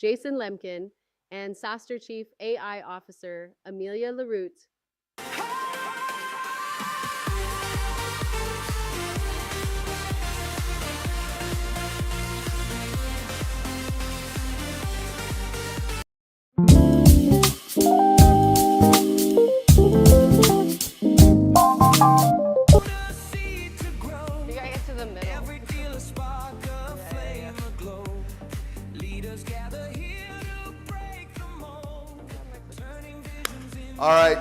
Jason Lemkin, and SaaStr Chief AI Officer, Amelia Leroute. All right,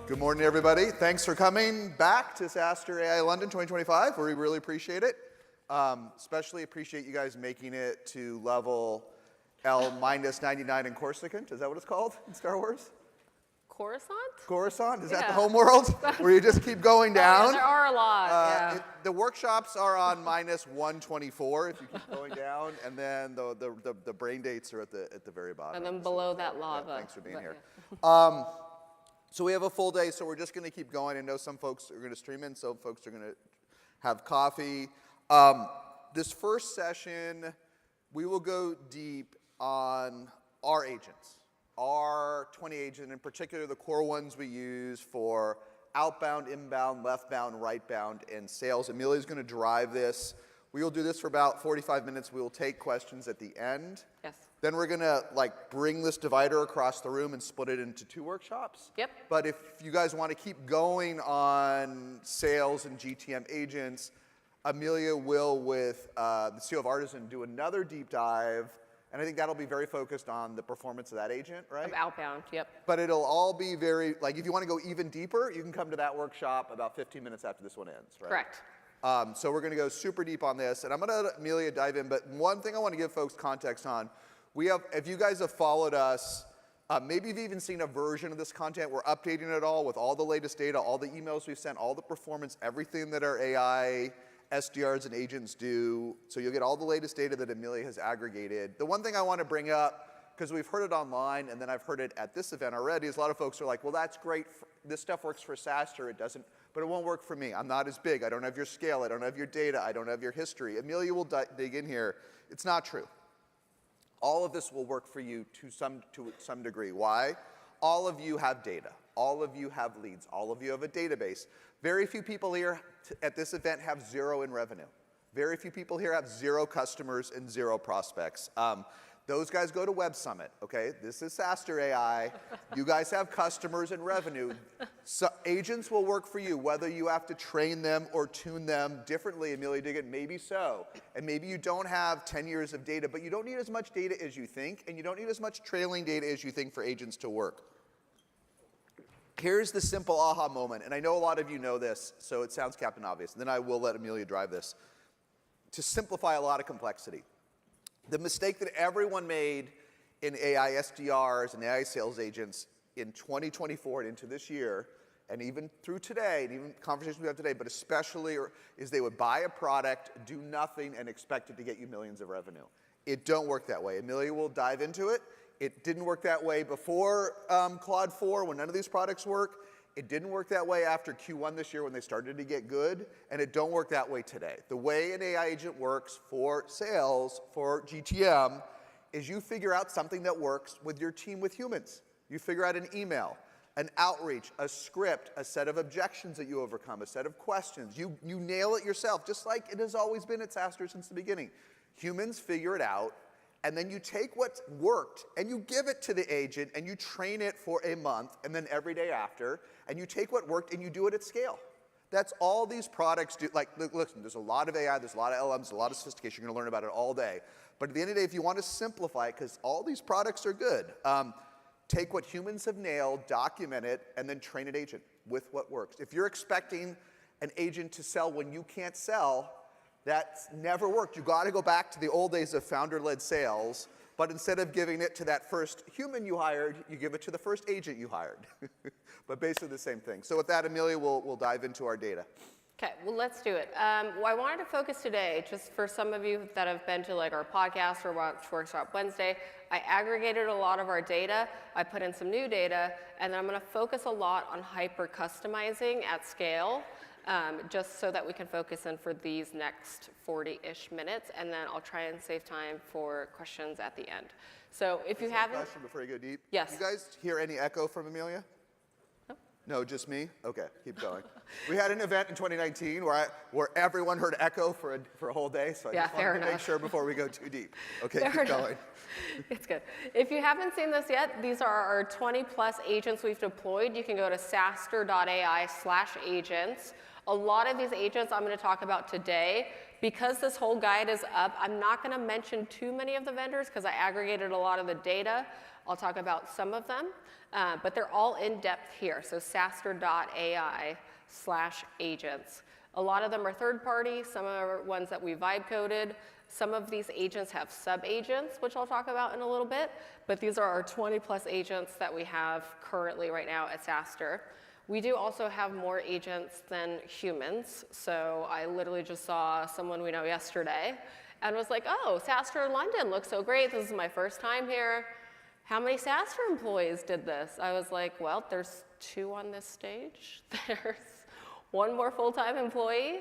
good morning, everybody. Thanks for coming back to SaaStr AI London 2025. We really appreciate it. Especially appreciate you guys making it to level L-99 in Coruscant. Is that what it's called in Star Wars? Coruscant? Coruscant? Is that the home world? Where you just keep going down? Yeah, there are a lot, The workshops are on -124 if you keep going down, and then the brain dates are at the very bottom. And then below that lava. Yeah, thanks for being here. So we have a full day, so we're just going to keep going. I know some folks are going to stream in, some folks are going to have coffee. This first session, we will go deep on our agents, our 20 agents, in particular the core ones we use for outbound, inbound, leftbound, rightbound, and sales. Amelia's going to drive this. We will do this for about 45 minutes. We will take questions at the end. Yes. Then we're going to bring this divider across the room and split it into 2 workshops. Yep. But if you guys want to keep going on sales and GTM agents, Amelia will, with the CEO of Artisan, do another deep dive. And I think that'll be very focused on the performance of that agent, right? Of outbound, yep. But it'll all be very, if you want to go even deeper, you can come to that workshop about 15 minutes after this one ends, right? Correct. So we're going to go super deep on this. And I'm going to let Amelia dive in. But one thing I want to give folks context on, if you guys have followed us, maybe you've even seen a version of this content. We're updating it all with all the latest data, all the emails we've sent, all the performance, everything that our AI SDRs and agents do. So you'll get all the latest data that Amelia has aggregated. The one thing I want to bring up, because we've heard it online, and then I've heard it at this event already, is a lot of folks are like, well, that's great. This stuff works for SaaStr. It doesn't, but it won't work for me. I'm not as big. I don't have your scale. I don't have your data. I don't have your history. Amelia will dig in here. It's not true. All of this will work for you to some degree. Why? All of you have data. All of you have leads. All of you have a database. Very few people here at this event have 0 in revenue. Very few people here have 0 customers and 0 prospects. Those guys go to Web Summit, okay? This is SaaStr AI. You guys have customers and revenue. So agents will work for you, whether you have to train them or tune them differently. Amelia Diggett, maybe so. And maybe you don't have 10 years of data, but you don't need as much data as you think, and you don't need as much trailing data as you think for agents to work. Here's the simple aha moment, and I know a lot of you know this, so it sounds Captain Obvious, and then I will let Amelia drive this. To simplify a lot of complexity. The mistake that everyone made in AI SDRs and AI sales agents in 2024 and into this year, and even through today, and even conversations we have today, but especially is they would buy a product, do nothing, and expect it to get you millions of revenue. It don't work that way. Amelia will dive into it. It didn't work that way before Claude 4 when none of these products work. It didn't work that way after Q1 this year when they started to get good, and it don't work that way today. The way an AI agent works for sales, for GTM, is you figure out something that works with your team with humans. You figure out an email, an outreach, a script, a set of objections that you overcome, a set of questions. You nail it yourself, just like it has always been at SaaStr since the beginning. Humans figure it out, and then you take what's worked and you give it to the agent and you train it for a month and then every day after, and you take what worked and you do it at scale. That's all these products do. Listen, there's a lot of AI, there's a lot of LMs, a lot of sophistication. You're going to learn about it all day. But at the end of the day, if you want to simplify it, because all these products are good, take what humans have nailed, document it, and then train an agent with what works. If you're expecting an agent to sell when you can't sell, that's never worked. You got to go back to the old days of founder-led sales, but instead of giving it to that first human you hired, you give it to the first agent you hired. But basically the same thing. So with that, Amelia, we'll dive into our data. Okay, well, let's do it. Well, I wanted to focus today, just for some of you that have been to our podcast or watched Workshop Wednesday, I aggregated a lot of our data, I put in some new data, and then I'm going to focus a lot on hyper-customizing at scale, just so that we can focus in for these next 40-ish minutes, and then I'll try and save time for questions at the end. So if you Just one haven't, question before you go deep. Yes. You guys hear any echo from Amelia? No, just me? Okay, keep going. We had an event in 2019 where everyone heard echo for a whole day, so I just wanted to make sure before we go too deep. Okay, keep going. It's good. If you haven't seen this yet, these are our 20+ agents we've deployed. You can go to SaaStr AI/agents. A lot of these agents I'm going to talk about today. Because this whole guide is up, I'm not going to mention too many of the vendors because I aggregated a lot of the data. I'll talk about some of them, but they're all in depth here. So SaaStr AI/agents. A lot of them are third party. Some are ones that we vibe coded. Some of these agents have sub-agents, which I'll talk about in a little bit. But these are our 20+ agents that we have currently right now at SaaStr. We do also have more agents than humans. So I literally just saw someone we know yesterday and was like, oh, SaaStr London looks so great. This is my first time here. How many SaaStr employees did this? I was like, well, there's 2 on this stage. There's 1 more full-time employee.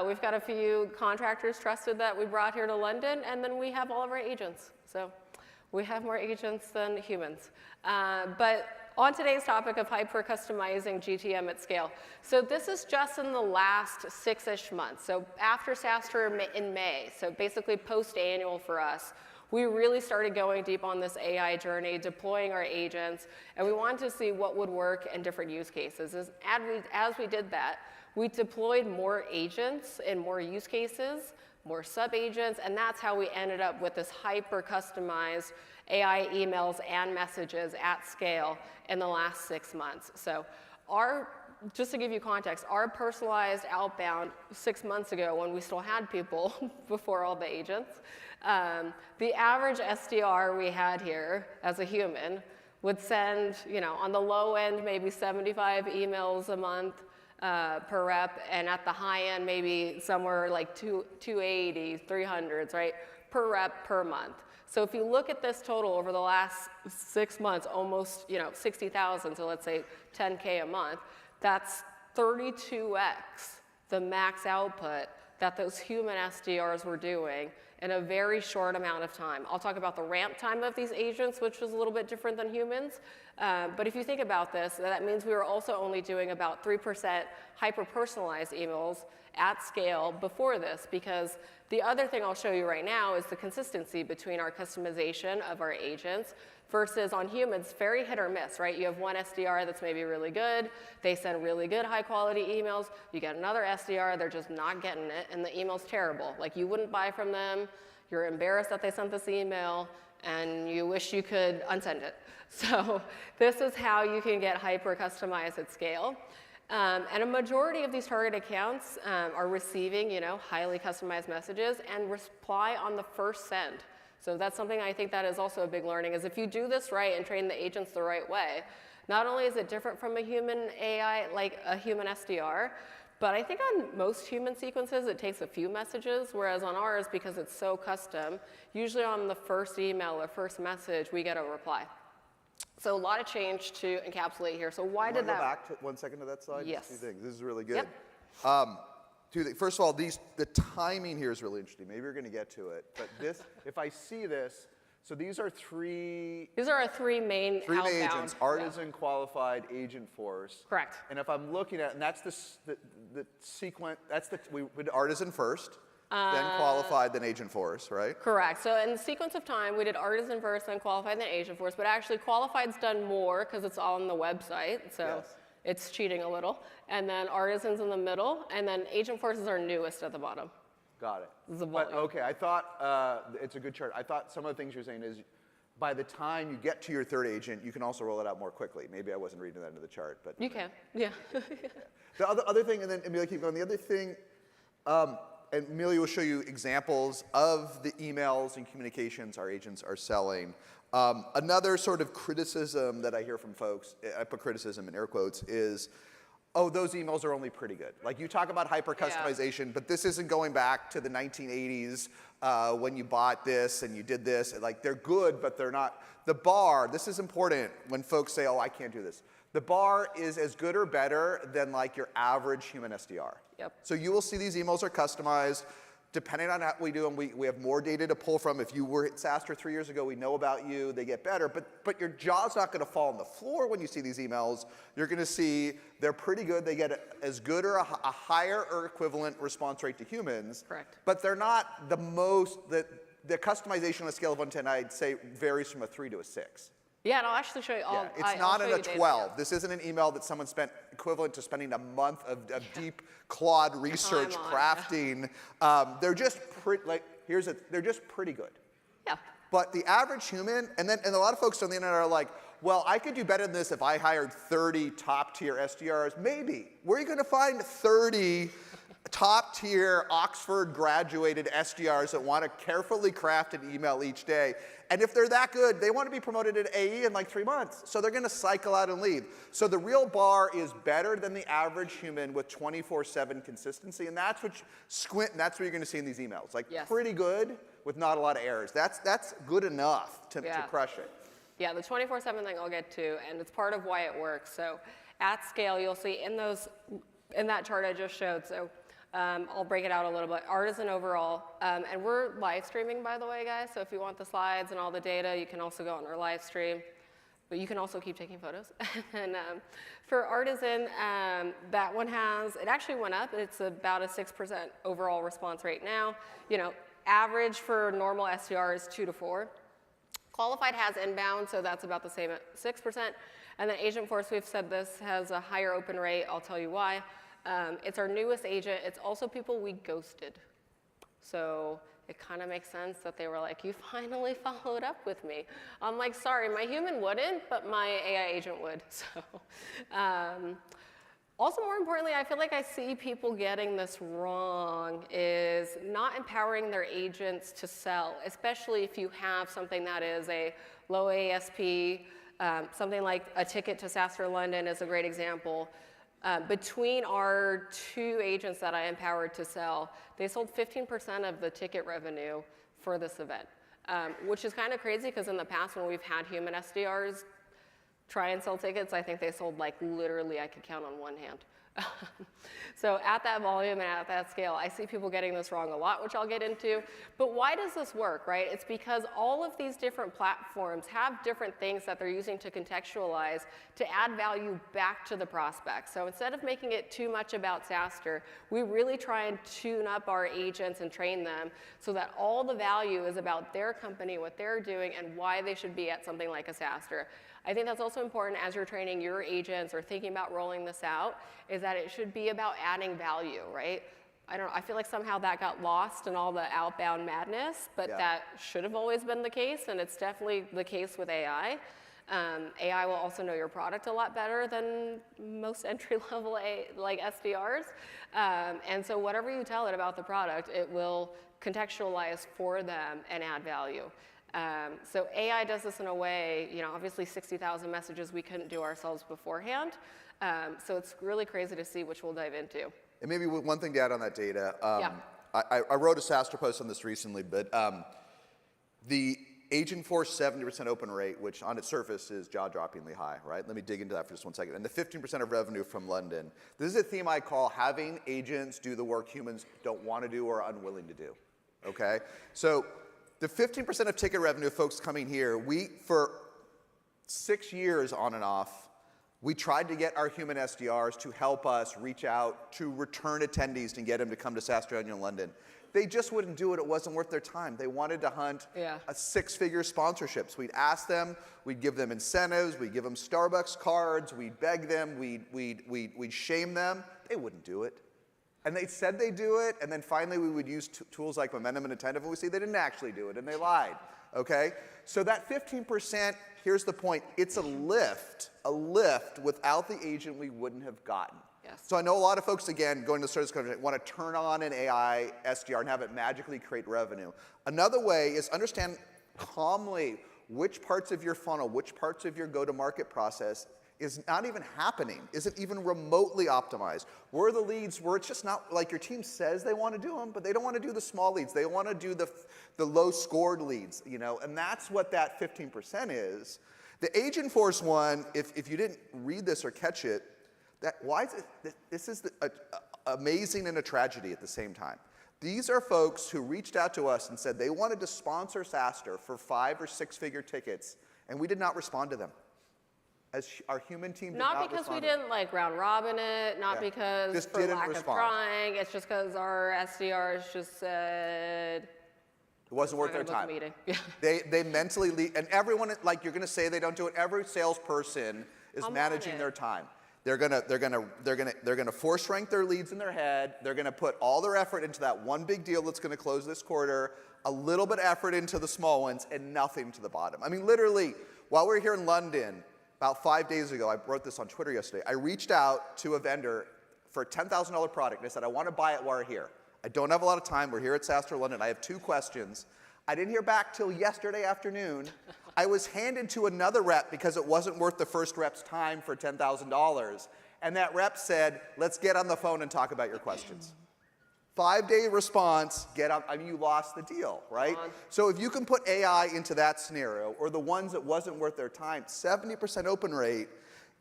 We've got a few contractors trusted that we brought here to London, and then we have all of our agents. So we have more agents than humans. But on today's topic of hyper-customizing GTM at scale. So this is just in the last 6-ish months. So after SaaStr in May, so basically post-annual for us, we really started going deep on this AI journey, deploying our agents, and we wanted to see what would work in different use cases. As we did that, we deployed more agents in more use cases, more sub-agents, and that's how we ended up with this hyper-customized AI emails and messages at scale in the last 6 months. So just to give you context, our personalized outbound 6 months ago when we still had people before all the agents, the average SDR we had here as a human would send, on the low end, maybe 75 emails a month per rep, and at the high end, maybe somewhere like 280, 300s, right, per rep per month. So if you look at this total over the last 6 months, almost 60,000, so let's say 10K a month, that's 32x the max output that those human SDRs were doing in a very short amount of time. I'll talk about the ramp time of these agents, which was a little bit different than humans. But if you think about this, that means we were also only doing about 3% hyper-personalized emails at scale before this, because the other thing I'll show you right now is the consistency between our customization of our agents versus on humans, very hit or miss, right? You have one SDR that's maybe really good. They send really good high-quality emails. You get another SDR, they're just not getting it, and the email's terrible. Like, you wouldn't buy from them. You're embarrassed that they sent this email, and you wish you could unsend it. So this is how you can get hyper-customized at scale. And a majority of these target accounts are receiving, highly customized messages and reply on the first send. So that's something I think that is also a big learning, is if you do this right and train the agents the right way, not only is it different from a human AI, like a human SDR, but I think on most human sequences, it takes a few messages, whereas on ours, because it's so custom, usually on the first email or first message, we get a reply. So a lot of change to encapsulate here. So why did that? Go back to 1 second to that slide? Yes. 2 things. This is really good. Yep. First of all, the timing here is really interesting. Maybe you're going to get to it. But this, if I see this, so these are 3. These are our 3 main outbound. Agents, artisan, qualified, agent force. Correct. And if I'm looking at, and that's the sequence, we did artisan first, then qualified, then agent force, right? Correct. So in the sequence of time, we did artisan first, then qualified, then agent force. But actually, qualified's done more because it's all on the website. So yes. It's cheating a little. And then artisan's in the middle, and then agent force is our newest at the bottom. Got it. This is the But, volume. okay, I thought it's a good chart. I thought some of the things you're saying is by the time you get to your third agent, you can also roll it out more quickly. Maybe I wasn't reading that into the chart, but You can, yeah. the other thing, and then Amelia, keep going. The other thing, and Amelia will show you examples of the emails and communications our agents are selling. Another sort of criticism that I hear from folks, I put criticism in air quotes, is, oh, those emails are only pretty good. Like, you talk about hyper-customization, but this isn't going back to the 1980s when you bought this and you did this. Like, they're good, but they're not. The bar, this is important when folks say, oh, I can't do this. The bar is as good or better than, like, your average human SDR. Yep. So you will see these emails are customized Depending on how we do them, we have more data to pull from. If you were at SaaStr 3 years ago, we know about you. They get better. But your jaw's not going to fall on the floor when you see these emails. You're going to see they're pretty good. They get as good or a higher or equivalent response rate to humans. Correct. But they're not the most, the customization on a scale of 1 to 10, I'd say, varies from a 3 to a 6. Yeah, and I'll actually show you. It's not in a 12. This isn't an email that someone spent equivalent to spending a month of deep clawed research crafting. They're just they're just pretty good. Yeah. But the average human, and a lot of folks on the internet are like, well, I could do better than this if I hired 30 top-tier SDRs. Maybe. Where are you going to find 30 top-tier Oxford graduated SDRs that want to carefully craft an email each day? And if they're that good, they want to be promoted to AE in like 3 months. So they're going to cycle out and leave. So the real bar is better than the average human with 24/7 consistency. And that's what that's what you're going to see in these emails. Like pretty good with not a lot of errors. That's good enough to crush it. Yeah, the 24/7 thing I'll get to, and it's part of why it works. So at scale, you'll see in that chart I just showed. So I'll break it out a little bit. Artisan overall, and we're live streaming, by the way, guys. So if you want the slides and all the data, you can also go on our live stream. But you can also keep taking photos. And for Artisan, that one it actually went up. It's about a 6% overall response rate now. You know, average for normal SDR is 2 to 4. Qualified has inbound, so that's about the same at 6%. And then Agentforce, we've said this has a higher open rate. I'll tell you why. It's our newest agent. It's also people we ghosted. So it kind of makes sense that they were like, you finally followed up with me. I'm like, sorry, my human wouldn't, but my AI agent would. So, also more importantly, I feel like I see people getting this wrong is not empowering their agents to sell, especially if you have something that is a low ASP, something like a ticket to SaaStr London is a great example. Between our 2 agents that I empowered to sell, they sold 15% of the ticket revenue for this event, which is kind of crazy because in the past when we've had human SDRs try and sell tickets, I think they sold like literally I could count on one hand. So at that volume and at that scale, I see people getting this wrong a lot, which I'll get into. But why does this work, right? It's because all of these different platforms have different things that they're using to contextualize to add value back to the prospect. So instead of making it too much about SaaStr, we really try and tune up our agents and train them so that all the value is about their company, what they're doing, and why they should be at something like a SaaStr. I think that's also important as you're training your agents or thinking about rolling this out, is that it should be about adding value, right? I feel like somehow that got lost in all the outbound madness, but that should have always been the case, and it's definitely the case with AI. AI will also know your product a lot better than most entry-level like SDRs. And so whatever you tell it about the product, it will contextualize for them and add value. So AI does this in a way, you know, obviously 60,000 messages we couldn't do ourselves beforehand. So it's really crazy to see, which we'll dive into. And maybe one thing to add on that data. I wrote a SaaStr post on this recently, but the Agentforce 70% open rate, which on its surface is jaw-droppingly high, right? Let me dig into that for just 1 second. And the 15% of revenue from London. This is a theme I call having agents do the work humans don't want to do or are unwilling to do, okay? So the 15% of ticket revenue, folks coming here, for 6 years on and off, we tried to get our human SDRs to help us reach out to return attendees and get them to come to SaaStr Annual London. They just wouldn't do it. It wasn't worth their time. They wanted to hunt a 6-figure sponsorships. We'd ask them. We'd give them incentives. We'd give them Starbucks cards. We'd beg them. We'd shame them. They wouldn't do it. And they said they'd do it, and then finally we would use tools like Momentum and Attentive, and we see they didn't actually do it, and they lied, okay? So that 15%, here's the point, it's a lift without the agent we wouldn't have gotten. Yes. So I know a lot of folks, again, going to the service country, want to turn on an AI SDR and have it magically create revenue. Another way is understand calmly which parts of your funnel, which parts of your go-to-market process is not even happening, isn't even remotely optimized. Where are the leads where it's just not, like your team says they want to do them, but they don't want to do the small leads. They want to do the low-scored leads, you know, and that's what that 15% is. The Agentforce one, if you didn't read this or catch it, why is it, this is amazing and a tragedy at the same time. These are folks who reached out to us and said they wanted to sponsor SaaStr for 5 or 6 figure tickets, and we did not respond to them. As our human team did not Not because we respond. didn't like round robin it, not because Just for didn't lack respond. of trying, it's just because our SDRs just said, It wasn't worth "We're their gonna book time. a meeting." They mentally leave, and everyone, like you're gonna say they don't do it, every salesperson is I'm on managing it. their time. They're gonna force rank their leads in their head. They're gonna put all their effort into that one big deal that's gonna close this quarter, a little bit of effort into the small ones, and nothing to the bottom. I mean, literally, while we were here in London, about 5 days ago, I wrote this on Twitter yesterday, I reached out to a vendor for a $10,000 product, and I said, I want to buy it while we're here. I don't have a lot of time. We're here at SaaStr London. I have 2 questions. I didn't hear back till yesterday afternoon. I was handed to another rep because it wasn't worth the first rep's time for $10,000. And that rep said, let's get on the phone and talk about your questions. 5-day response, get on, I mean, you lost the deal, right? So if you can put AI into that scenario, or the ones that wasn't worth their time, 70% open rate,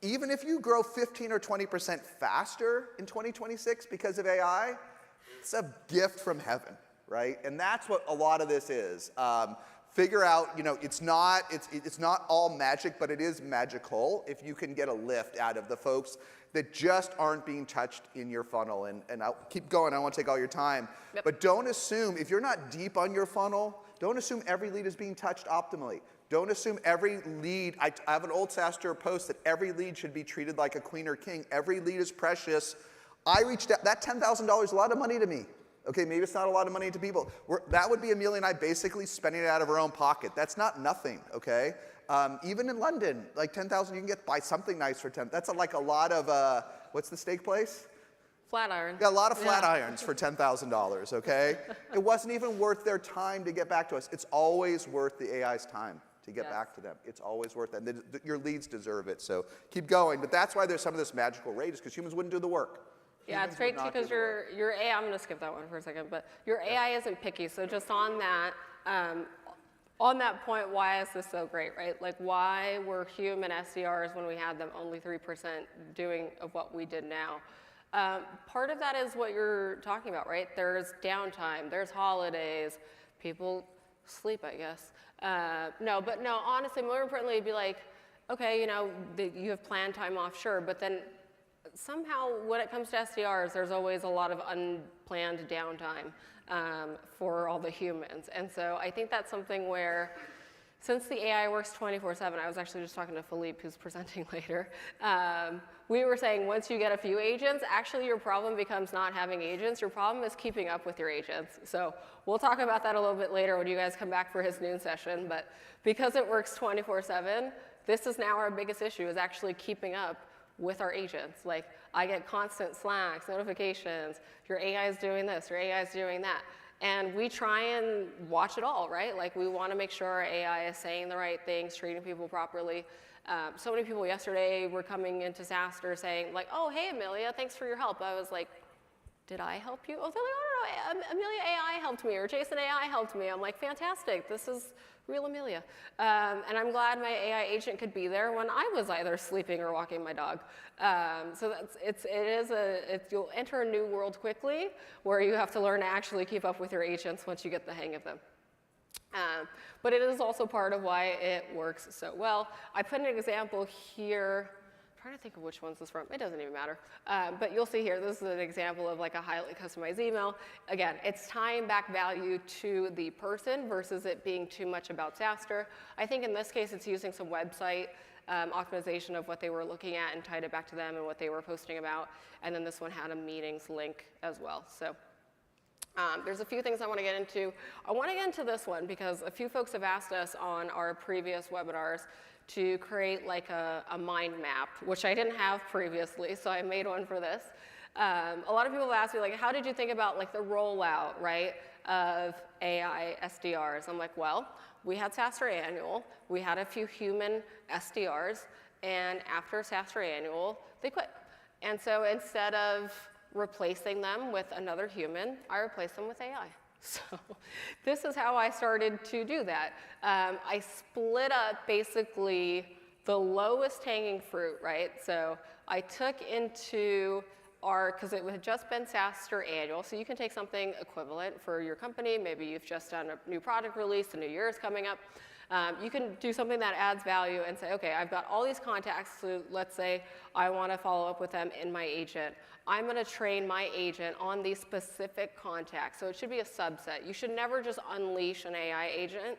even if you grow 15 or 20% faster in 2026 because of AI, it's a gift from heaven, right? And that's what a lot of this is. Figure out, you know, it's not all magic, but it is magical if you can get a lift out of the folks that just aren't being touched in your funnel. And I'll keep going, I don't want to take all your time. Yep. But don't assume, if you're not deep on your funnel, don't assume every lead is being touched optimally. Don't assume every lead, I have an old SaaStr post that every lead should be treated like a queen or king. Every lead is precious. I reached out, that $10,000 is a lot of money to me. Okay, maybe it's not a lot of money to people. That would be Amelia and I basically spending it out of our own pocket. That's not nothing, okay? Even in London, like 10,000, you can buy something nice for 10. That's like a lot of, what's the steak place? Flatiron. Yeah, a lot of flat irons for $10,000, okay? It wasn't even worth their time to get back to us. It's always worth the AI's time to get back to them. It's always worth it. And your leads deserve it, so keep going. But that's why there's some of this magical rate, is because humans wouldn't do the work. Yeah, it's great too because your AI, I'm going to skip that one for a second, but your AI isn't picky. So just on that point, why is this so great, right? Like, why were human SDRs, when we had them, only 3% doing of what we did now? Part of that is what you're talking about, right? There's downtime, there's holidays, people sleep, I guess. No, honestly, more importantly, it'd be like, okay, you know, you have planned time off, sure, but then somehow, when it comes to SDRs, there's always a lot of unplanned downtime for all the humans. And so I think that's something where, since the AI works 24/7, I was actually just talking to Philippe, who's presenting later, we were saying once you get a few agents, actually your problem becomes not having agents. Your problem is keeping up with your agents. So we'll talk about that a little bit later when you guys come back for his noon session. But because it works 24/7, this is now our biggest issue, is actually keeping up with our agents. Like, I get constant Slacks, notifications, your AI is doing this, your AI is doing that. And we try and watch it all, right? Like, we want to make sure our AI is saying the right things, treating people properly. So many people yesterday were coming into SaaStr saying, like, oh, hey, Amelia, thanks for your help. I was like, did I help you? Oh, they're like, oh, no, Amelia AI helped me, or Jason AI helped me. I'm like, fantastic, this is real Amelia. And I'm glad my AI agent could be there when I was either sleeping or walking my dog. So you'll enter a new world quickly where you have to learn to actually keep up with your agents once you get the hang of them. But it is also part of why it works so well. I put an example here. I'm trying to think of which one's this from. It doesn't even matter. But you'll see here, this is an example of like a highly customized email. Again, it's tying back value to the person versus it being too much about SaaStr. I think in this case, it's using some website optimization of what they were looking at and tied it back to them and what they were posting about. And then this one had a meetings link as well. So there's a few things I want to get into. I want to get into this one because a few folks have asked us on our previous webinars to create like a mind map, which I didn't have previously, so I made one for this. A lot of people have asked me, like, how did you think about like the rollout, right, of AI SDRs? I'm like, well, we had SaaStr Annual, we had a few human SDRs, and after SaaStr Annual, they quit. And so instead of replacing them with another human, I replaced them with AI. So this is how I started to do that. I split up basically the lowest hanging fruit, right? So I took into are, because it had just been SaaStr Annual, so you can take something equivalent for your company. Maybe you've just done a new product release, the new year is coming up. You can do something that adds value and say, okay, I've got all these contacts, so let's say I want to follow up with them in my agent. I'm going to train my agent on these specific contacts. So it should be a subset. You should never just unleash an AI agent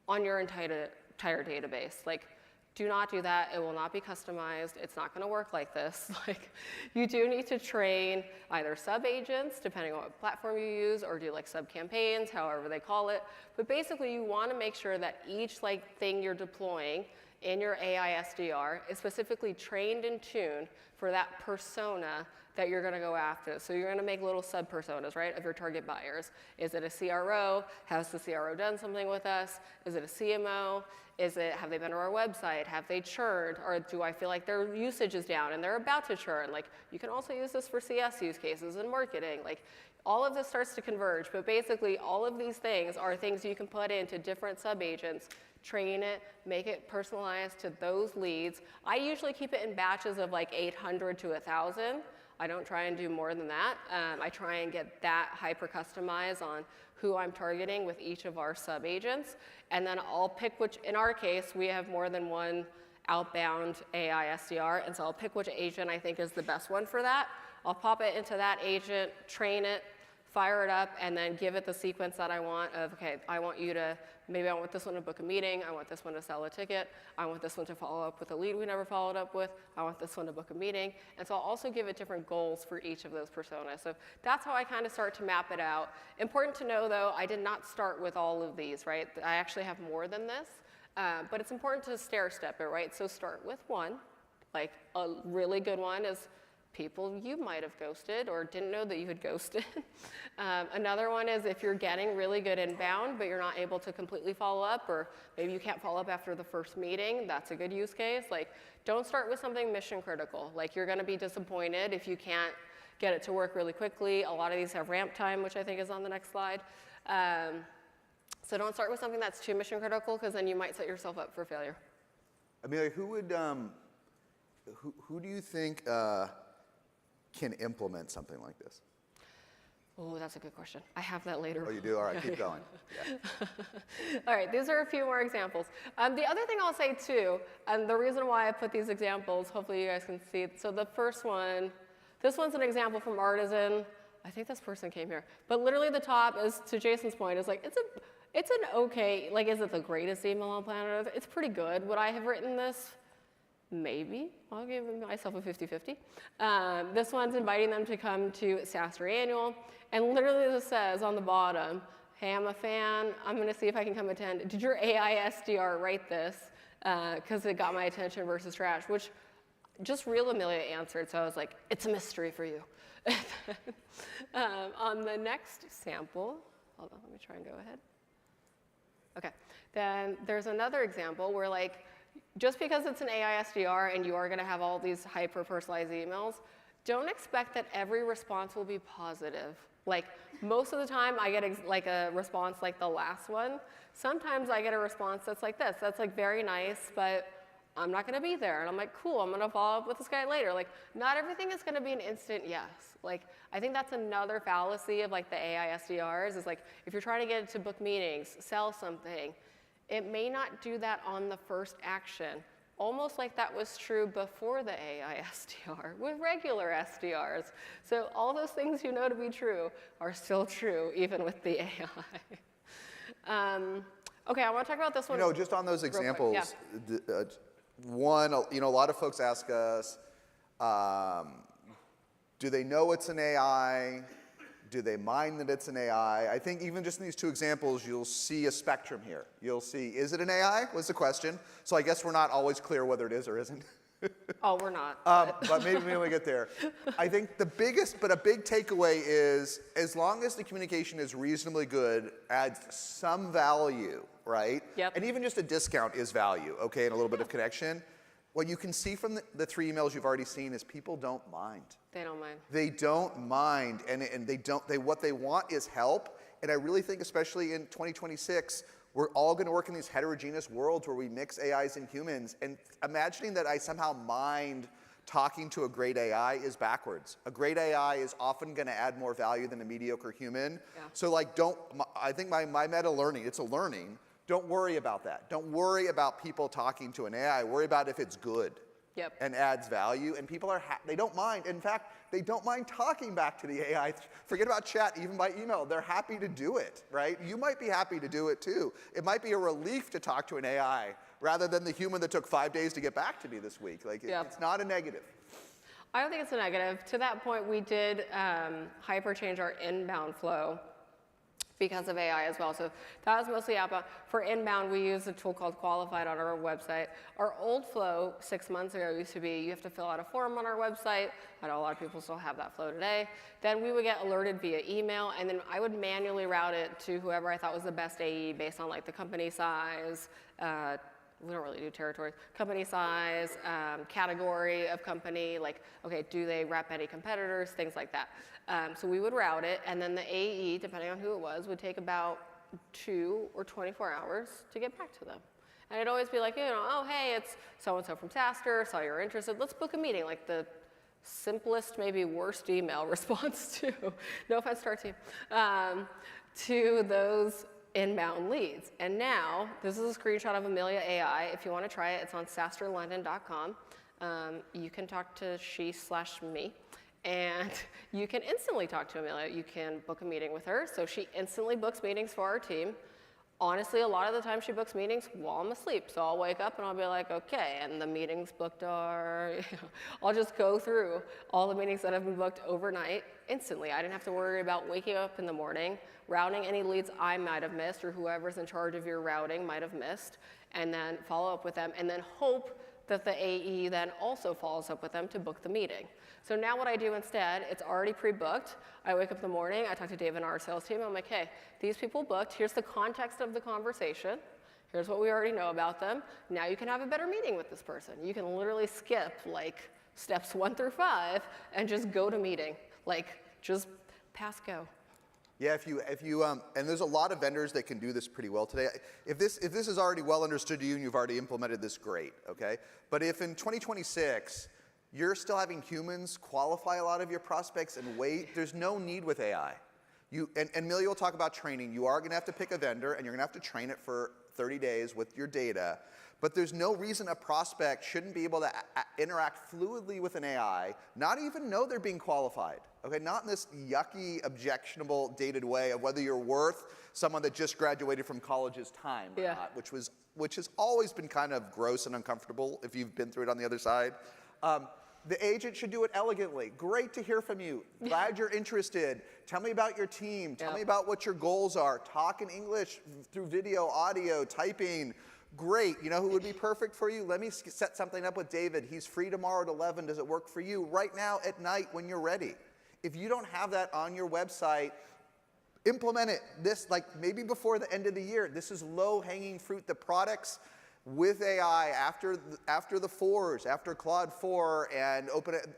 on your entire database. Like, do not do that. It will not be customized. It's not going to work like this. Like, you do need to train either sub-agents, depending on what platform you use, or do like sub-campaigns, however they call it. But basically, you want to make sure that each thing you're deploying in your AI SDR is specifically trained and tuned for that persona that you're going to go after. So you're going to make little sub-personas, right, of your target buyers. Is it a CRO? Has the CRO done something with us? Is it a CMO? Have they been to our website? Have they churned? Or do I feel like their usage is down and they're about to churn? Like, you can also use this for CS use cases and marketing. Like, all of this starts to converge. But basically, all of these things are things you can put into different sub-agents, train it, make it personalized to those leads. I usually keep it in batches of like 800 to 1,000. I don't try and do more than that. I try and get that hyper-customized on who I'm targeting with each of our sub-agents. And then I'll pick which, in our case, we have more than one outbound AI SDR, and so I'll pick which agent I think is the best one for that. I'll pop it into that agent, train it, fire it up, and then give it the sequence that I want of, okay, I want you to, maybe I want this one to book a meeting, I want this one to sell a ticket, I want this one to follow up with a lead we never followed up with, I want this one to book a meeting. And so I'll also give it different goals for each of those personas. So that's how I kind of start to map it out. Important to know, though, I did not start with all of these, right? I actually have more than this, but it's important to stair-step it, right? So start with one. Like, a really good one is people you might have ghosted or didn't know that you had ghosted. Another one is if you're getting really good inbound, but you're not able to completely follow up, or maybe you can't follow up after the first meeting, that's a good use case. Like, don't start with something mission critical. Like, you're going to be disappointed if you can't get it to work really quickly. A lot of these have ramp time, which I think is on the next slide. So don't start with something that's too mission critical, because then you might set yourself up for failure. Amelia, who do you think can implement something like this? Oh, that's a good question. I have that later. Oh, you do? All right, keep going. Yeah. All right, these are a few more examples. The other thing I'll say, too, and the reason why I put these examples, hopefully you guys can see. So the first one, this one's an example from Artisan. I think this person came here. But literally the top is, to Jason's point, is like, it's an okay, like, is it the greatest email on planet Earth? It's pretty good. Would I have written this? Maybe. I'll give myself a 50-50. This one's inviting them to come to SaaStr Annual. And literally this says on the bottom, hey, I'm a fan. I'm going to see if I can come attend. Did your AI SDR write this? Because it got my attention versus trash, which just real Amelia answered. So I was like, it's a mystery for you. On the next sample, hold on, let me try and go ahead. OK. Then there's another example where, like, just because it's an AI SDR and you are going to have all these hyper-personalized emails, don't expect that every response will be positive. Like, most of the time, I get a response like the last one. Sometimes I get a response that's like this. That's like very nice, but I'm not going to be there. And I'm like, cool, I'm going to follow up with this guy later. Like, not everything is going to be an instant yes. Like, I think that's another fallacy of like the AI SDRs is like, if you're trying to get it to book meetings, sell something, it may not do that on the first action. Almost like that was true before the AI SDR with regular SDRs. So all those things you know to be true are still true even with the AI. OK, I want to talk about this one. You know, just on those examples, yeah. One, you know, a lot of folks ask us, do they know it's an AI? Do they mind that it's an AI? I think even just in these two examples, you'll see a spectrum here. You'll see, is it an AI, was the question. So I guess we're not always clear whether it is or isn't. Oh, we're not. But maybe when we get there. I think the biggest, but a big takeaway is, as long as the communication is reasonably good, adds some value, right? Yep. And even just a discount is value, okay, and a little bit of connection. What you can see from the 3 emails you've already seen is people don't mind. They don't mind. They don't mind, and what they want is help. And I really think, especially in 2026, we're all going to work in these heterogeneous worlds where we mix AIs and humans. And imagining that I somehow mind talking to a great AI is backwards. A great AI is often going to add more value than a mediocre human. Yeah. So like I think my meta learning, it's a learning. Don't worry about that. Don't worry about people talking to an AI. Worry about if it's good. Yep. And adds value, and people they don't mind. In fact, they don't mind talking back to the AI. Forget about chat, even by email. They're happy to do it, right? You might be happy to do it too. It might be a relief to talk to an AI rather than the human that took 5 days to get back to me this week. Like, it's not a negative. I don't think it's a negative. To that point, we did hyper-change our inbound flow because of AI as well. So that was mostly outbound. For inbound, we use a tool called Qualified on our website. Our old flow 6 months ago used to be you have to fill out a form on our website. I know a lot of people still have that flow today. Then we would get alerted via email, and then I would manually route it to whoever I thought was the best AE based on like the company size. We don't really do territories. Company size, category of company, like, okay, do they rep any competitors, things like that. So we would route it, and then the AE, depending on who it was, would take about 2 or 24 hours to get back to them. And it'd always be like, oh, hey, it's so-and-so from SaaStr, saw you're interested, let's book a meeting, like the simplest, maybe worst email response to, no offense to our team, to those inbound leads. And now, this is a screenshot of Amelia AI. If you want to try it, it's on SaaStrLondon.com. You can talk to she/me, and you can instantly talk to Amelia. You can book a meeting with her. So she instantly books meetings for our team. Honestly, a lot of the time she books meetings while I'm asleep. So I'll wake up and I'll be like, okay, and the meetings booked are, I'll just go through all the meetings that have been booked overnight instantly. I didn't have to worry about waking up in the morning, routing any leads I might have missed or whoever's in charge of your routing might have missed, and then follow up with them, and then hope that the AE then also follows up with them to book the meeting. So now what I do instead, it's already pre-booked. I wake up in the morning, I talk to Dave and our sales team, I'm like, hey, these people booked, here's the context of the conversation, here's what we already know about them, now you can have a better meeting with this person. You can literally skip like steps 1 through 5 and just go to meeting, like just pass go. Yeah, if you and there's a lot of vendors that can do this pretty well today. If this is already well understood to you and you've already implemented this, great, okay? But if in 2026 you're still having humans qualify a lot of your prospects and wait, there's no need with AI. And Amelia will talk about training. You are going to have to pick a vendor and you're going to have to train it for 30 days with your data. But there's no reason a prospect shouldn't be able to interact fluidly with an AI, not even know they're being qualified. Okay, not in this yucky, objectionable, dated way of whether you're worth someone that just graduated from college's time or not, which has always been kind of gross and uncomfortable if you've been through it on the other side. The agent should do it elegantly. Great to hear from you. Glad you're interested. Tell me about your team. Tell me about what your goals are. Talk in English through video, audio, typing. Great. You know who would be perfect for you? Let me set something up with David. He's free tomorrow at 11. Does it work for you? Right now at night when you're ready. If you don't have that on your website, implement it. This, like maybe before the end of the year. This is low-hanging fruit. The products with AI after the 4s, after Claude 4 and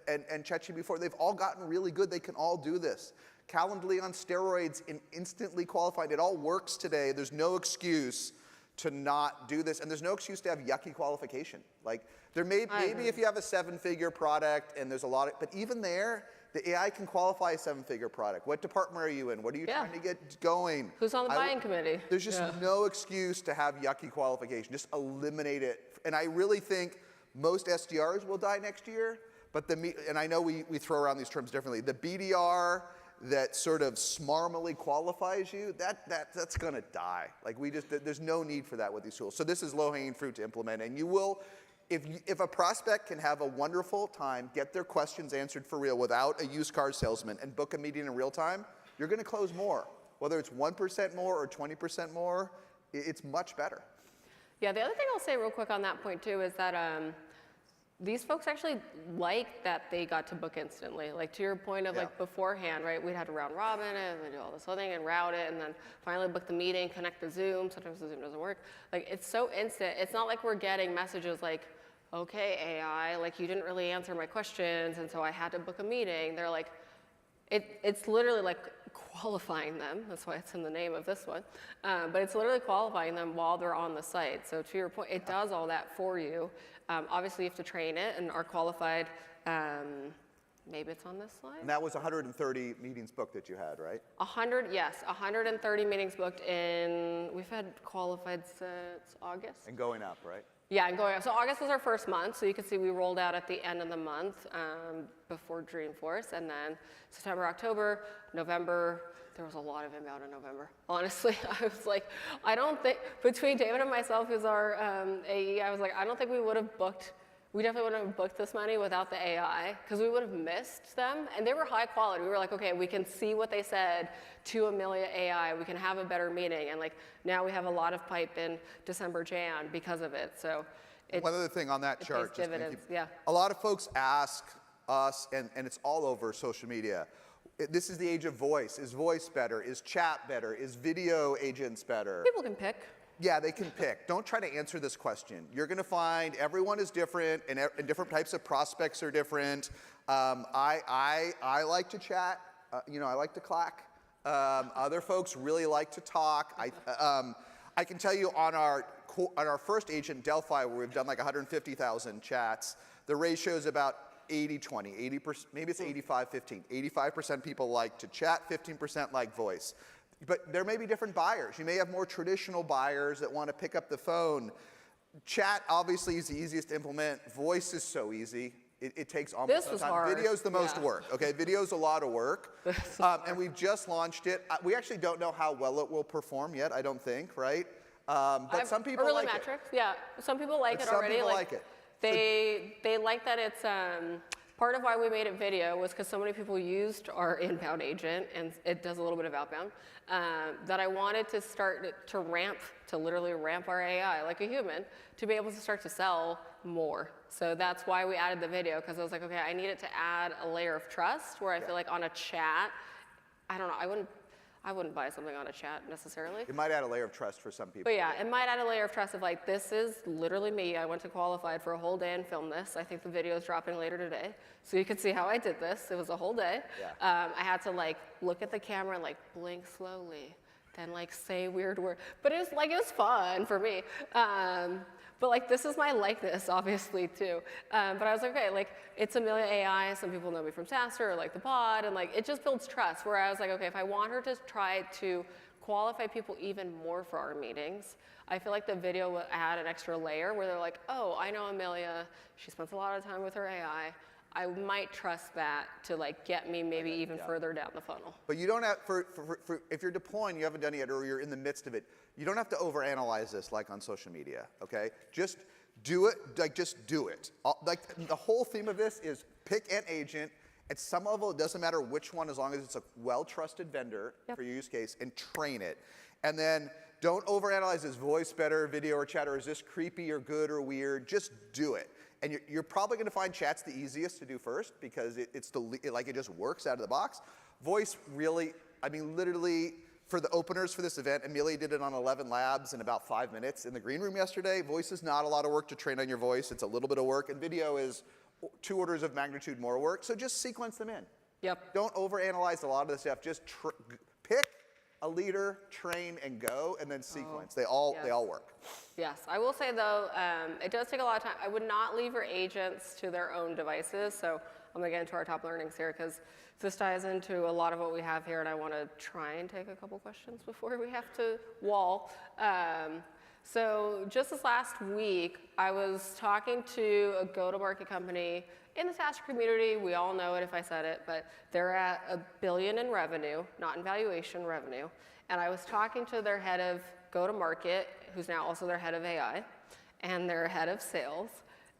and ChatGPT 4, they've all gotten really good. They can all do this. Calendly on steroids and instantly qualified. It all works today. There's no excuse to not do this, and there's no excuse to have yucky qualification. Like there maybe if you have a 7-figure product and there's a lot of, but even there, the AI can qualify a 7-figure product. What department are you in? What are you trying to get going? Who's on the buying committee? There's just no excuse to have yucky qualification. Just eliminate it. And I really think most SDRs will die next year, but and I know we throw around these terms differently. The BDR that sort of smarmily qualifies you, that's gonna die. Like there's no need for that with these tools. So this is low-hanging fruit to implement, and you will, if a prospect can have a wonderful time, get their questions answered for real without a used car salesman, and book a meeting in real time, you're gonna close more. Whether it's 1% more or 20% more, it's much better. Yeah, the other thing I'll say real quick on that point too is that these folks actually like that they got to book instantly. Like to your point of like beforehand, right? We'd had to round robin it and do all this other thing and route it and then finally book the meeting, connect the Zoom. Sometimes the Zoom doesn't work. Like it's so instant. It's not like we're getting messages like, okay, AI, like you didn't really answer my questions and so I had to book a meeting. They're like, it's literally like qualifying them. That's why it's in the name of this one. But it's literally qualifying them while they're on the site. So to your point, it does all that for you. Obviously, you have to train it and are qualified. Maybe it's on this slide. And that was 130 meetings booked that you had, right? 130 meetings booked in, we've had qualified since August. And going up, right? Yeah, and going up. So August was our first month, so you can see we rolled out at the end of the month before Dreamforce, and then September, October, November. There was a lot of inbound in November. Honestly, I was like, I don't think, between David and myself, who's our AE, I was like, I don't think we would have booked, we definitely wouldn't have booked this many without the AI, because we would have missed them, and they were high quality. We were like, okay, we can see what they said to Amelia AI, we can have a better meeting, and like, now we have a lot of pipe in December, Jan because of it, so. One other thing on that chart, pays dividends, yeah. A lot of folks ask us, and it's all over social media, this is the age of voice. Is voice better? Is chat better? Is video agents better? People can pick. Yeah, they can pick. Don't try to answer this question. You're going to find everyone is different, and different types of prospects are different. I like to chat. I like to clack. Other folks really like to talk. I can tell you on our first agent, Delphi, where we've done like 150,000 chats, the ratio is about 80-20, 80%, maybe it's 85-15. 85% people like to chat, 15% like voice. But there may be different buyers. You may have more traditional buyers that want to pick up the phone. Chat obviously is the easiest to implement. Voice is so easy. It takes almost no time. Hard. Video's the most work. Okay, video's a lot of work. And we've just launched it. We actually don't know how well it will perform yet, I don't think, right? But some people early like metrics, yeah. Some people like it it already. Some people like it. They like that it's, part of why we made it video was because so many people used our inbound agent, and it does a little bit of outbound, that I wanted to start to literally ramp our AI like a human, to be able to start to sell more. So that's why we added the video, because I was like, okay, I needed to add a layer of trust where I feel like on a chat, I don't know, I wouldn't buy something on a chat necessarily. It might add a layer of trust for some people. But yeah, it might add a layer of trust of like, this is literally me. I went to Qualified for a whole day and filmed this. I think the video is dropping later today. So you can see how I did this. It was a whole day. Yeah. I had to like look at the camera and like blink slowly, then like say weird words. But it was fun for me. But like, this is my likeness, obviously, too. But I was like, okay, like, it's Amelia AI. Some people know me from SaaStr or like the pod, and like, it just builds trust. Where I was like, okay, if I want her to try to qualify people even more for our meetings, I feel like the video will add an extra layer where they're like, oh, I know Amelia. She spends a lot of time with her AI. I might trust that to like get me maybe even further down the funnel. But you don't have, if you're deploying, you haven't done it yet, or you're in the midst of it, you don't have to overanalyze this like on social media, okay? Just do it, like just do it. Like the whole theme of this is pick an agent. At some level, it doesn't matter which one, as long as it's a well-trusted vendor for your use case, and train it. And then don't overanalyze, is voice better, video or chat, or is this creepy or good or weird? Just do it. And you're probably going to find chat's the easiest to do first, because it just works out of the box. Voice really, I mean, literally, for the openers for this event, Amelia did it on 11 labs in about 5 minutes in the green room yesterday. Voice is not a lot of work to train on your voice. It's a little bit of work. And video is 2 orders of magnitude more work. So just sequence them in. Yep. Don't overanalyze a lot of the stuff. Just pick a leader, train, and go, and then sequence. They all work. Yes, I will say though, it does take a lot of time. I would not leave your agents to their own devices. So I'm gonna get into our top learnings here, because this ties into a lot of what we have here, and I want to try and take a couple questions before we have to wall. So just this last week, I was talking to a go-to-market company in the SaaStr community. We all know it if I said it, but they're at $1 billion in revenue, not in valuation, revenue. And I was talking to their head of go-to-market, who's now also their head of AI, and their head of sales.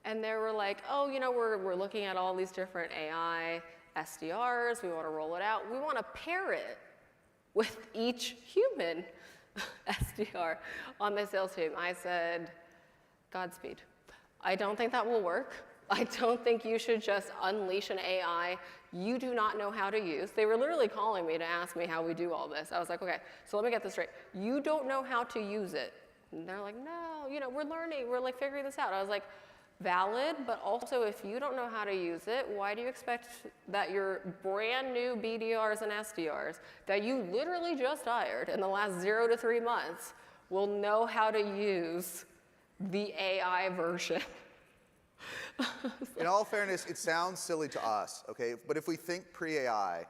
And they were like, oh, you know, we're looking at all these different AI SDRs. We want to roll it out. We want to pair it with each human SDR on the sales team. I said, Godspeed. I don't think that will work. I don't think you should just unleash an AI you do not know how to use. They were literally calling me to ask me how we do all this. I was like, okay, so let me get this straight. You don't know how to use it. And they're like, no, you know, we're learning. We're like figuring this out. I was like, valid, but also if you don't know how to use it, why do you expect that your brand new BDRs and SDRs that you literally just hired in the last 0 to 3 months will know how to use the AI version? In all fairness, it sounds silly to us, okay? But if we think pre-AI,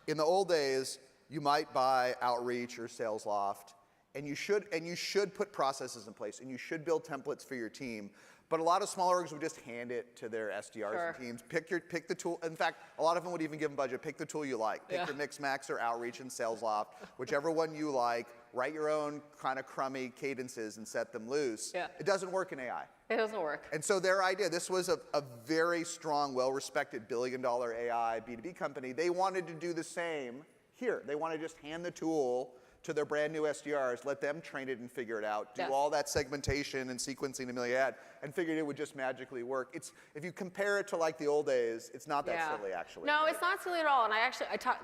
in the old days, you might buy Outreach or SalesLoft, and you should put processes in place, and you should build templates for your team. But a lot of smaller orgs would just hand it to their SDRs and teams. Pick the tool. In fact, a lot of them would even give them budget. Pick the tool you like. Pick your Mixmax or Outreach and SalesLoft, whichever one you like. Write your own kind of crummy cadences and set them loose. Yeah. It doesn't work in AI. It doesn't work. And so their idea, this was a very strong, well-respected billion-dollar AI B2B company. They wanted to do the same here. They want to just hand the tool to their brand new SDRs, let them train it and figure it out, do all that segmentation and sequencing Amelia had, and figured it would just magically work. If you compare it to like the old days, it's not that silly actually. No, it's not silly at all. And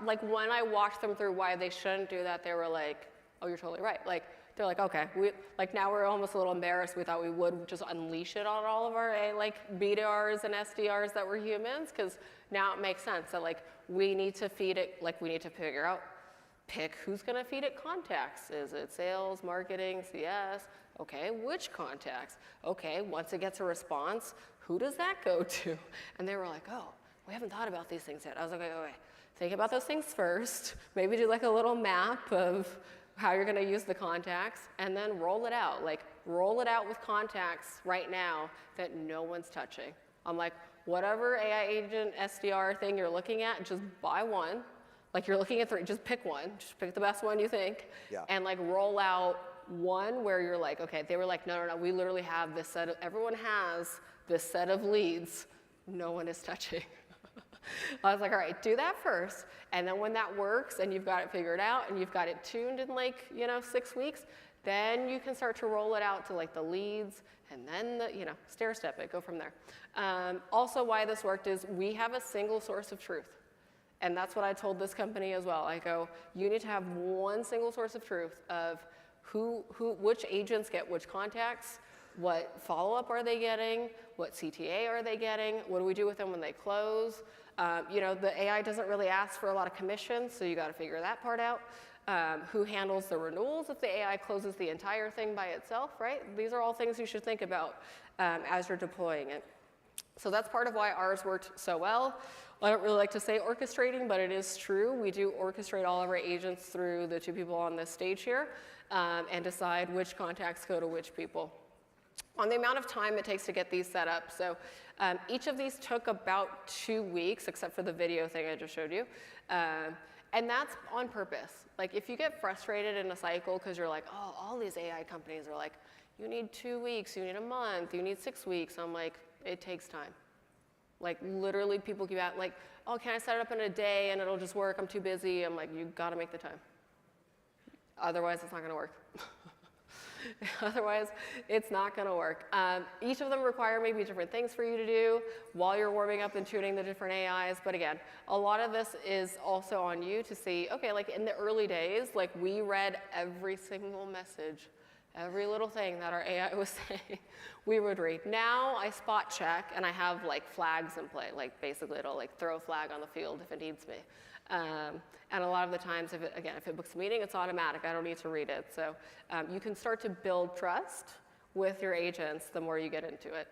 like when I walked them through why they shouldn't do that, they were like, oh, you're totally right. Like, they're like, okay, now we're almost a little embarrassed. We thought we would just unleash it on all of our BDRs and SDRs that were humans, because now it makes sense that we need to feed it, we need to pick who's going to feed it contacts. Is it sales, marketing, CS? Okay, which contacts? Okay, once it gets a response, who does that go to? And they were like, oh, we haven't thought about these things yet. I was like, okay, think about those things first. Maybe do a little map of how you're going to use the contacts, and then roll it out. Roll it out with contacts right now that no one's touching. I'm like, whatever AI agent, SDR thing you're looking at, just buy one. You're looking at 3, just pick one. Just pick the best one you think. Yeah. And roll out one where you're like, okay, they were like, no, we literally have this set of, everyone has this set of leads no one is touching. I was like, all right, do that first. And then when that works and you've got it figured out and you've got it tuned in 6 weeks, then you can start to roll it out to the leads and then stair step it, go from there. Also why this worked is we have a single source of truth. And that's what I told this company as well. I go, you need to have one single source of truth of which agents get which contacts, what follow-up are they getting, what CTA are they getting, what do we do with them when they close. The AI doesn't really ask for a lot of commissions, so you got to figure that part out. Who handles the renewals if the AI closes the entire thing by itself, right? These are all things you should think about as you're deploying it. So that's part of why ours worked so well. I don't really like to say orchestrating, but it is true. We do orchestrate all of our agents through the 2 people on this stage here and decide which contacts go to which people. On the amount of time it takes to get these set up, so each of these took about 2 weeks, except for the video thing I just showed you. And that's on purpose. If you get frustrated in a cycle because you're like, oh, all these AI companies are like, you need 2 weeks, you need a month, you need 6 weeks. I'm like, it takes time. Literally people keep out oh, can I set it up in a day and it'll just work? I'm too busy. I'm like, you got to make the time. Otherwise, it's not going to work. Otherwise, it's not going to work. Each of them require maybe different things for you to do while you're warming up and tuning the different AIs. But again, a lot of this is also on you to see, okay, in the early days, we read every single message, every little thing that our AI was saying, we would read. Now I spot check and I have flags in play. Basically it'll throw a flag on the field if it needs me. And a lot of the times, if it books a meeting, it's automatic. I don't need to read it. So you can start to build trust with your agents the more you get into it.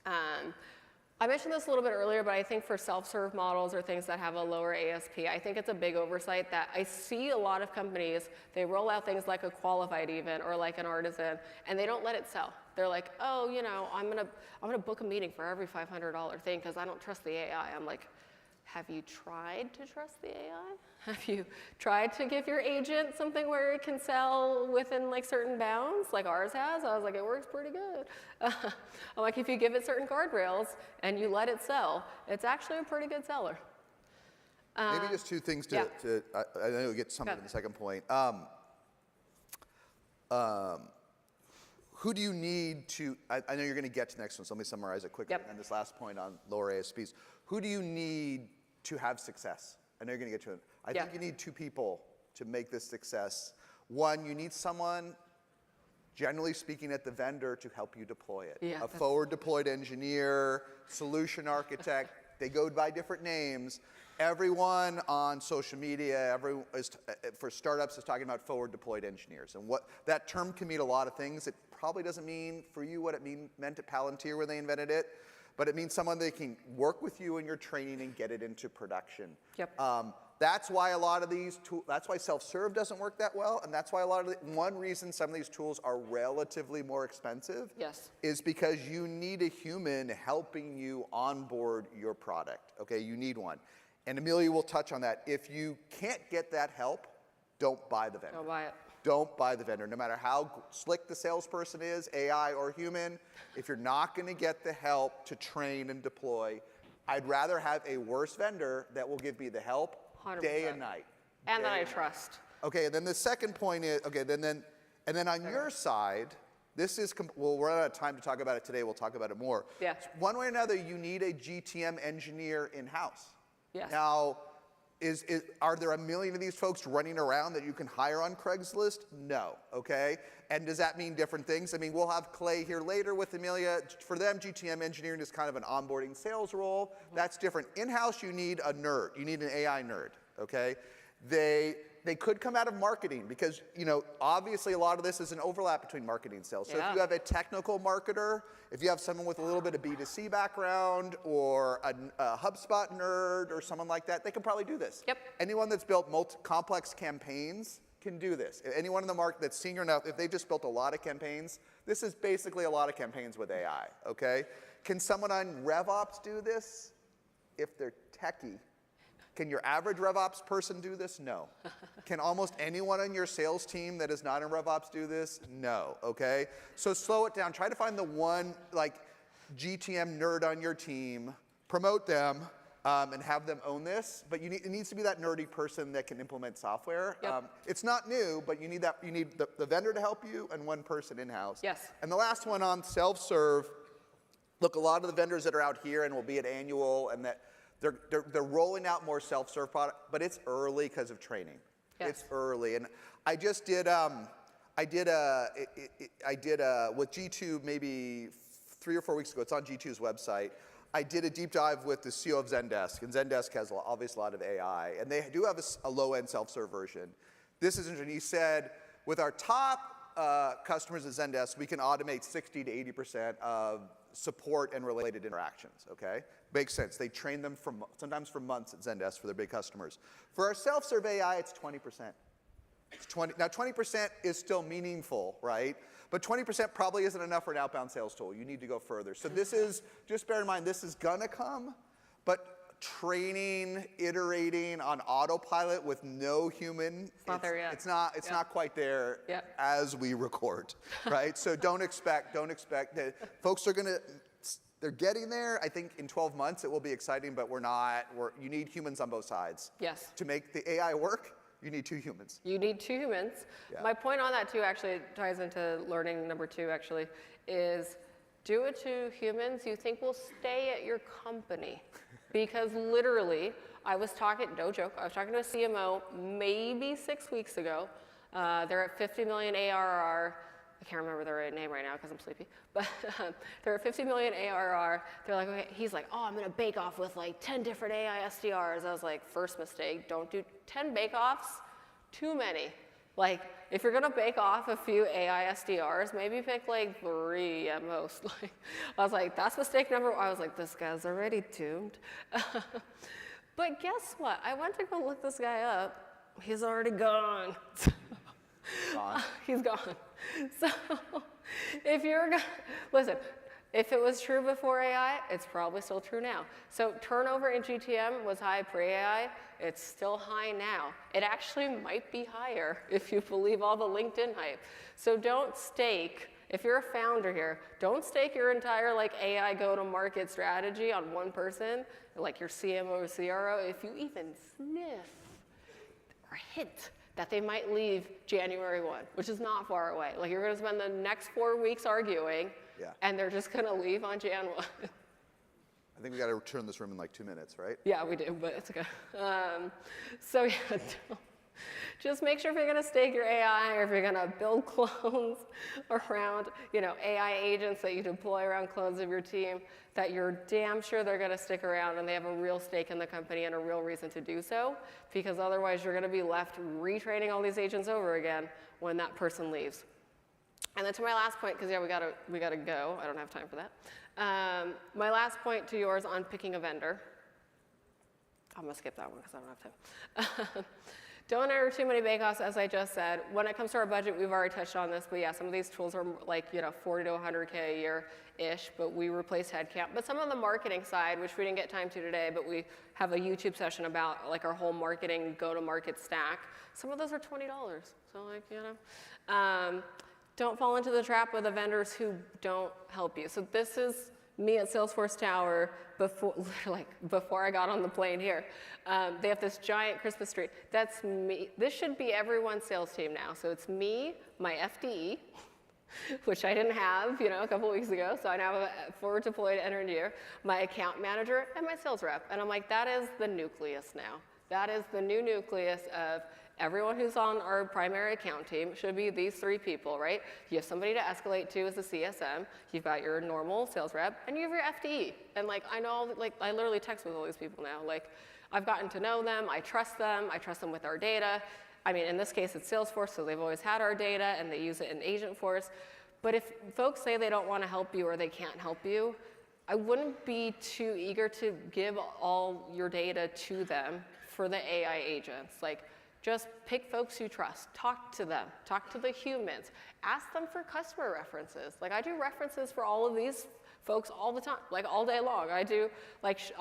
I mentioned this a little bit earlier, but I think for self-serve models or things that have a lower ASP, I think it's a big oversight that I see a lot of companies, they roll out things like a qualified even or an artisan, and they don't let it sell. They're like, oh, I'm gonna book a meeting for every $500 thing because I don't trust the AI. I'm like, have you tried to trust the AI? Have you tried to give your agent something where it can sell within certain bounds, like ours has? I was like, it works pretty good. I'm like, if you give it certain guardrails and you let it sell, it's actually a pretty good seller. Maybe just 2 things I know you'll get to something in the second point. Who do you need to, I know you're going to get to the next one, so let me summarize it quickly. And this last point on lower ASPs. Who do you need to have success? I know you're going to get to it. I think you need 2 people to make this success. One, you need someone generally speaking, at the vendor to help you deploy it. Yeah, a forward deployed engineer, solution architect, they go by different names. Everyone on social media, for startups, is talking about forward deployed engineers. And what that term can mean a lot of things. It probably doesn't mean for you what it meant at Palantir when they invented it, but it means someone that can work with you in your training and get it into production. Yep. That's why a lot of these tools, that's why self-serve doesn't work that well, and that's why one reason some of these tools are relatively more expensive is because you need a human helping you onboard your product, okay? You need one. And Amelia will touch on that. If you can't get that help, don't buy the vendor. Don't buy it. Don't buy the vendor. No matter how slick the salesperson is, AI or human, if you're not gonna get the help to train and deploy, I'd rather have a worse vendor that will give me the help 100%. Day and night. And that I trust. Okay, and then the second point is, okay, and then on your side, this is, well, we're out of time to talk about it today, we'll talk about it more. Yeah. One way or another, you need a GTM engineer in-house. Yes. Now, are there a million of these folks running around that you can hire on Craigslist? No, okay? And does that mean different things? I mean, we'll have Clay here later with Amelia. For them, GTM engineering is kind of an onboarding sales role. That's different. In-house, you need a nerd. You need an AI nerd, okay? They could come out of marketing because, you know, obviously a lot of this is an overlap between marketing and sales. So if you have a technical marketer, if you have someone with a little bit of B2C background or a HubSpot nerd or someone like that, they can probably do this. Yep. Anyone that's built complex campaigns can do this. Anyone in the market that's senior enough, if they just built a lot of campaigns, this is basically a lot of campaigns with AI, okay? Can someone on RevOps do this? If they're techie. Can your average RevOps person do this? No. Can almost anyone on your sales team that is not in RevOps do this? No, okay? So slow it down. Try to find the one like GTM nerd on your team, promote them, and have them own this. But it needs to be that nerdy person that can implement software. Yep. It's not new, but you need the vendor to help you and one person in-house. Yes. And the last one on self-serve, look, a lot of the vendors that are out here and will be at annual and that they're rolling out more self-serve product, but it's early because of training. Yes. It's early, and I just did with G2 maybe 3 or 4 weeks ago. It's on G2's website. I did a deep dive with the CEO of Zendesk, and Zendesk has obviously a lot of AI, and they do have a low-end self-serve version. This is interesting. He said, with our top customers at Zendesk, we can automate 60 to 80% of support and related interactions, okay? Makes sense. They train them sometimes for months at Zendesk for their big customers. For our self-serve AI, it's 20%. Now 20% is still meaningful, right? But 20% probably isn't enough for an outbound sales tool. You need to go further. So this is, just bear in mind, this is gonna come, but training, iterating on autopilot with no human, it's not there yet. It's not quite there Yep. as we record, right? So don't expect that folks are they're getting there. I think in 12 months it will be exciting, but you need humans on both sides. Yes. To make the AI work, you need 2 humans. You need 2 humans. Yeah. My point on that too actually ties into learning number 2 actually, is do it to humans you think will stay at your company. Because literally, no joke, I was talking to a CMO maybe 6 weeks ago. They're at 50 million ARR. I can't remember their name right now because I'm sleepy, but they're at 50 million ARR. They're like, okay, he's like, oh, I'm gonna bake off with like 10 different AI SDRs. I was like, first mistake, don't do 10 bake-offs, too many. Like, if you're gonna bake off a few AI SDRs, maybe pick like 3 at most. Like, I was like, that's mistake number 1. I was like, this guy's already doomed. But guess what? I went to go look this guy up. He's already gone. Gone? He's gone. So listen, if it was true before AI, it's probably still true now. So turnover in GTM was high pre-AI. It's still high now. It actually might be higher if you believe all the LinkedIn hype. So don't stake, if you're a founder here, don't stake your entire like AI go-to-market strategy on one person, like your CMO or CRO. If you even sniff or hint that they might leave January 1, which is not far away. Like, you're gonna spend the next 4 weeks arguing, and they're just gonna leave on Jan 1. I think we gotta return this room in like 2 minutes, right? Yeah, we do, but it's okay. So yeah, Just make sure if you're going to stake your AI or if you're going to build clones around, AI agents that you deploy around clones of your team, that you're damn sure they're going to stick around and they have a real stake in the company and a real reason to do so, because otherwise you're going to be left retraining all these agents over again when that person leaves. And then to my last point, because yeah, we gotta go. I don't have time for that. My last point to yours on picking a vendor. I'm gonna skip that one because I don't have time. Don't enter too many bake-offs, as I just said. When it comes to our budget, we've already touched on this, but yeah, some of these tools are like 40 to 100K a year-ish, but we replace headcount. But some on the marketing side, which we didn't get time to today, but we have a YouTube session about like our whole marketing go-to-market stack. Some of those are $20, so don't fall into the trap of the vendors who don't help you. So this is me at Salesforce Tower before I got on the plane here. They have this giant Christmas tree. That's me. This should be everyone's sales team now. So it's me, my FDE, which I didn't have a couple weeks ago. So I now have a forward deployed engineer, my account manager, and my sales rep. And I'm like, that is the nucleus now. That is the new nucleus of everyone who's on our primary account team should be these 3 people, right? You have somebody to escalate to as a CSM, you've got your normal sales rep, and you have your FDE. And I literally text with all these people now. I've gotten to know them, I trust them with our data. I mean, in this case, it's Salesforce, so they've always had our data, and they use it in Agentforce. But if folks say they don't want to help you or they can't help you, I wouldn't be too eager to give all your data to them for the AI agents. Just pick folks you trust, talk to them, talk to the humans, ask them for customer references. I do references for all of these folks all the time, all day long. I do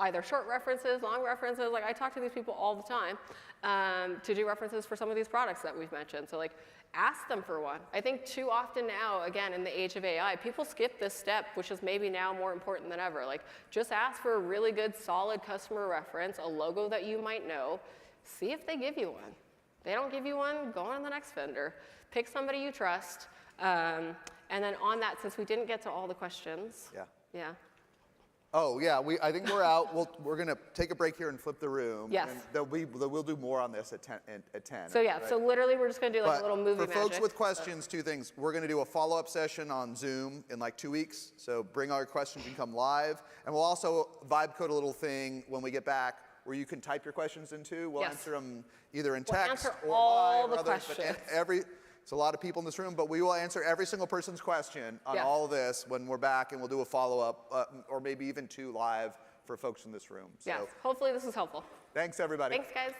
either short references, long references. I talk to these people all the time to do references for some of these products that we've mentioned. So ask them for one. I think too often now, again, in the age of AI, people skip this step, which is maybe now more important than ever. Just ask for a really good, solid customer reference, a logo that you might know. See if they give you one. They don't give you one, go on to the next vendor. Pick somebody you trust. And then on that, since we didn't get to all the questions. Yeah. Yeah. Oh, yeah, I think we're out. We're going to take a break here and flip the room. Yes. And we'll do more on this at 10. So yeah, right? so literally we're just going to do a little movie for magic. folks with questions, 2 things. We're going to do a follow-up session on Zoom in 2 weeks. So bring all your questions and come live. And we'll also vibe code a little thing when we get back where you can type your questions into. We'll answer them either in text or all live the or others. questions. It's a lot of people in this room, but we will answer every single person's question on all of this when we're back, and we'll do a follow-up, or maybe even 2 live for folks in this room. Yes, hopefully this is helpful. Thanks, everybody. Thanks, guys.